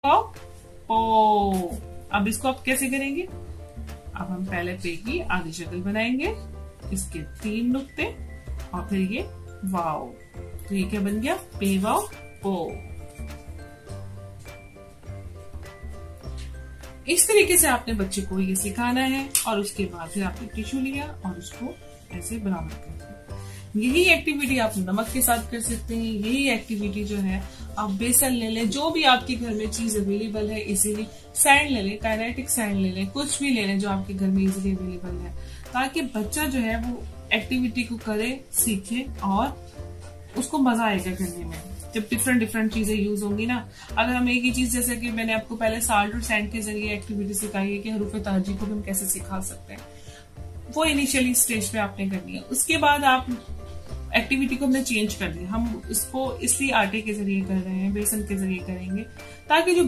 पो। अब इसको आप कैसे करेंगे? अब हम पहले पे की आधी शक्ल बनाएंगे, इसके 3 नुक्ते और फिर ये वाओ। तो ये क्या बन गया? पे वाओ पो। इस तरीके से आपने बच्चे को ये सिखाना है और उसके बाद फिर आपने टिश्यू लिया और उसको ऐसे बराबर कर दिया। यही एक्टिविटी आप नमक के साथ कर सकते हैं। यही एक्टिविटी जो है आप बेसन ले लें, जो भी आपके घर में चीज अवेलेबल है, इजीली सैंड ले लें, काइनेटिक सैंड ले लें, कुछ भी ले लें जो आपके घर में इजीली अवेलेबल है, ताकि बच्चा जो है वो एक्टिविटी को करे, सीखे और उसको मजा आएगा करने में। जब डिफरेंट डिफरेंट चीजें यूज होंगी ना, अगर हम एक ही चीज, जैसे कि मैंने आपको पहले साल्ट और सैंड के जरिए एक्टिविटी सिखाई है कि हरूफ ताजी को हम कैसे सिखा सकते हैं, वो इनिशियली स्टेज पे आपने करनी है। उसके बाद आप एक्टिविटी को हमने चेंज कर दिया, हम इसको इसलिए आटे के जरिए कर रहे हैं, बेसन के जरिए करेंगे ताकि जो